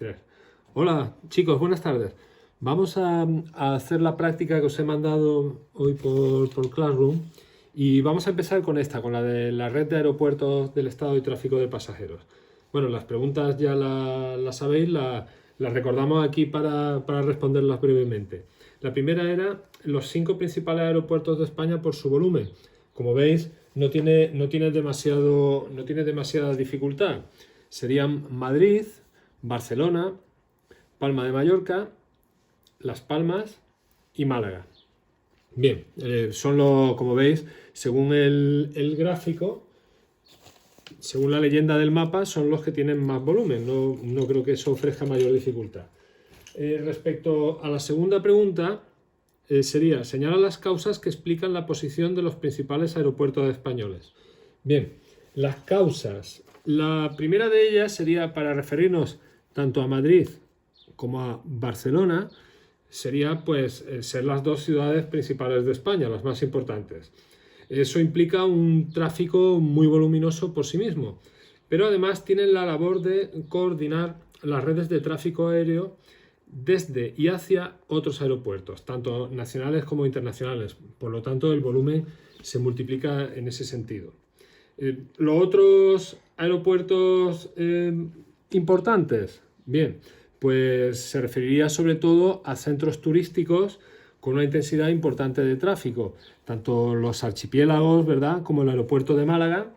Tres. Hola chicos, buenas tardes. Vamos a hacer la práctica que os he mandado hoy por Classroom y vamos a empezar con esta, con la de la red de aeropuertos del Estado y tráfico de pasajeros. Bueno, las preguntas ya las sabéis, las recordamos aquí para responderlas brevemente. La primera era los 5 principales aeropuertos de España por su volumen. Como veis, no tiene demasiada dificultad. Serían Madrid, Barcelona, Palma de Mallorca, Las Palmas y Málaga. Bien, como veis, según el gráfico, según la leyenda del mapa, son los que tienen más volumen. No creo que eso ofrezca mayor dificultad. Respecto a la segunda pregunta, sería, señala las causas que explican la posición de los principales aeropuertos españoles. Bien, las causas. La primera de ellas sería para referirnos tanto a Madrid como a Barcelona, sería pues ser las dos ciudades principales de España, las más importantes. Eso implica un tráfico muy voluminoso por sí mismo, pero además tienen la labor de coordinar las redes de tráfico aéreo desde y hacia otros aeropuertos, tanto nacionales como internacionales. Por lo tanto, el volumen se multiplica en ese sentido. Los otros aeropuertos importantes, bien, pues se referiría sobre todo a centros turísticos con una intensidad importante de tráfico, tanto los archipiélagos, ¿verdad?, como el aeropuerto de Málaga,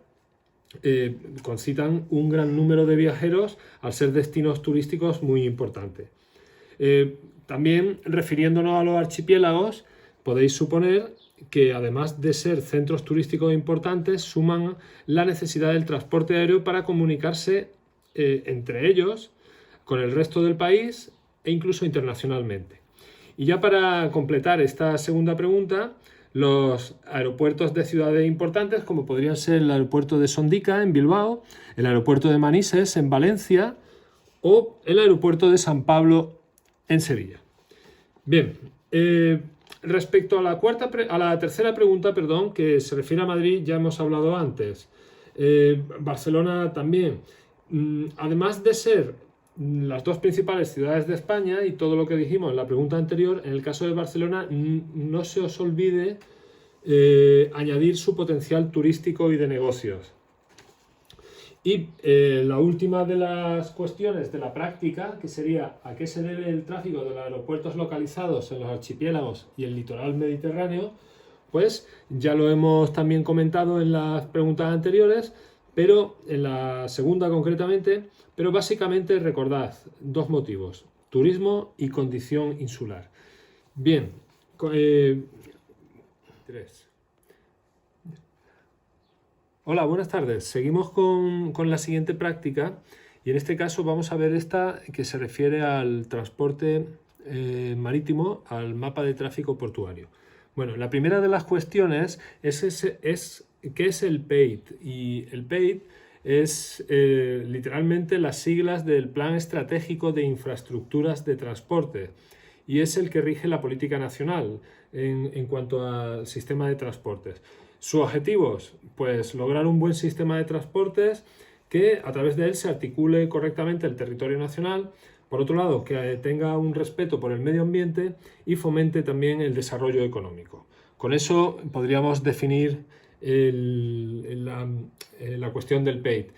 concitan un gran número de viajeros al ser destinos turísticos muy importantes. También refiriéndonos a los archipiélagos, podéis suponer que además de ser centros turísticos importantes, suman la necesidad del transporte aéreo para comunicarse entre ellos, con el resto del país e incluso internacionalmente. Y ya para completar esta segunda pregunta, los aeropuertos de ciudades importantes, como podrían ser el aeropuerto de Sondica en Bilbao, el aeropuerto de Manises en Valencia o el aeropuerto de San Pablo en Sevilla. Bien, respecto a la tercera pregunta, que se refiere a Madrid, ya hemos hablado antes. Barcelona también. Además de ser las dos principales ciudades de España y todo lo que dijimos en la pregunta anterior, en el caso de Barcelona no se os olvide añadir su potencial turístico y de negocios. Y la última de las cuestiones de la práctica, que sería a qué se debe el tráfico de los aeropuertos localizados en los archipiélagos y el litoral mediterráneo, pues ya lo hemos también comentado en las preguntas anteriores, pero en la segunda concretamente, pero básicamente recordad dos motivos: turismo y condición insular. Bien, tres. Hola, buenas tardes. Seguimos con la siguiente práctica y en este caso vamos a ver esta que se refiere al transporte marítimo, al mapa de tráfico portuario. Bueno, la primera de las cuestiones es ¿qué es el PEIT? Y el PEIT es literalmente las siglas del Plan Estratégico de Infraestructuras de Transporte y es el que rige la política nacional en cuanto al sistema de transportes. ¿Sus objetivos? Pues lograr un buen sistema de transportes que a través de él se articule correctamente el territorio nacional. Por otro lado, que tenga un respeto por el medio ambiente y fomente también el desarrollo económico. Con eso podríamos definir la cuestión del PEIT.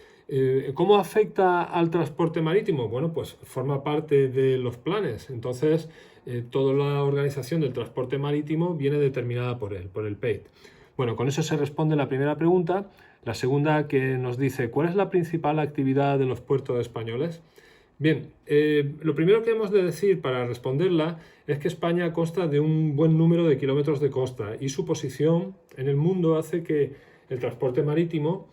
¿Cómo afecta al transporte marítimo? Bueno, pues forma parte de los planes. Entonces, toda la organización del transporte marítimo viene determinada por él, por el PEIT. Bueno, con eso se responde la primera pregunta. La segunda, que nos dice, ¿cuál es la principal actividad de los puertos españoles? Bien, lo primero que hemos de decir para responderla es que España consta de un buen número de kilómetros de costa y su posición en el mundo hace que el transporte marítimo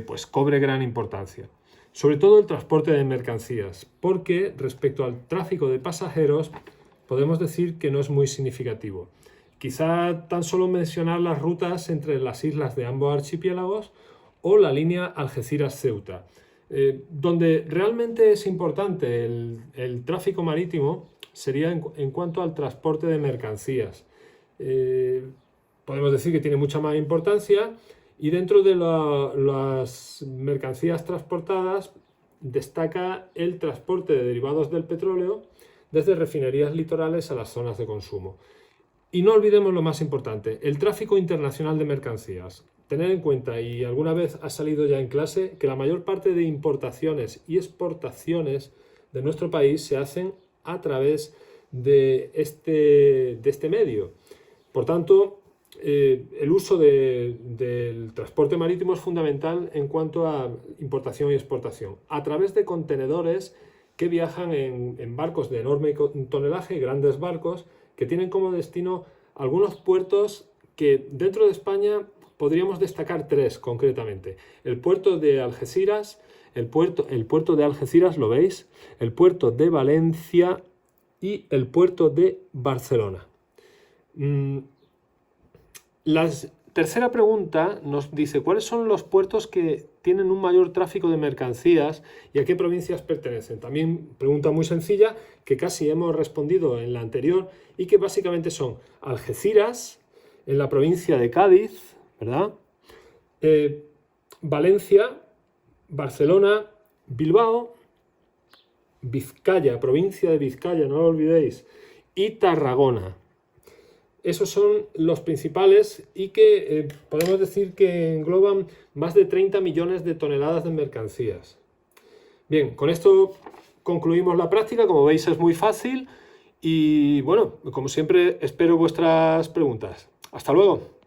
pues cobre gran importancia. Sobre todo el transporte de mercancías, porque respecto al tráfico de pasajeros podemos decir que no es muy significativo. Quizá tan solo mencionar las rutas entre las islas de ambos archipiélagos o la línea Algeciras-Ceuta. Donde realmente es importante el tráfico marítimo sería en cuanto al transporte de mercancías. Podemos decir que tiene mucha más importancia y dentro de las mercancías transportadas destaca el transporte de derivados del petróleo desde refinerías litorales a las zonas de consumo. Y no olvidemos lo más importante, el tráfico internacional de mercancías. Tener en cuenta, y alguna vez ha salido ya en clase, que la mayor parte de importaciones y exportaciones de nuestro país se hacen a través de este medio. Por tanto, el uso del transporte marítimo es fundamental en cuanto a importación y exportación, a través de contenedores que viajan en barcos de enorme tonelaje, grandes barcos, que tienen como destino algunos puertos que dentro de España podríamos destacar tres concretamente. El puerto de Algeciras, el puerto de Algeciras, ¿lo veis? El puerto de Valencia y el puerto de Barcelona. La tercera pregunta nos dice ¿cuáles son los puertos que tienen un mayor tráfico de mercancías y a qué provincias pertenecen? También pregunta muy sencilla que casi hemos respondido en la anterior y que básicamente son Algeciras, en la provincia de Cádiz, ¿verdad? Valencia, Barcelona, Bilbao, Vizcaya, provincia de Vizcaya, no lo olvidéis, y Tarragona. Esos son los principales y que podemos decir que engloban más de 30 millones de toneladas de mercancías. Bien, con esto concluimos la práctica. Como veis es muy fácil y bueno, como siempre espero vuestras preguntas. Hasta luego.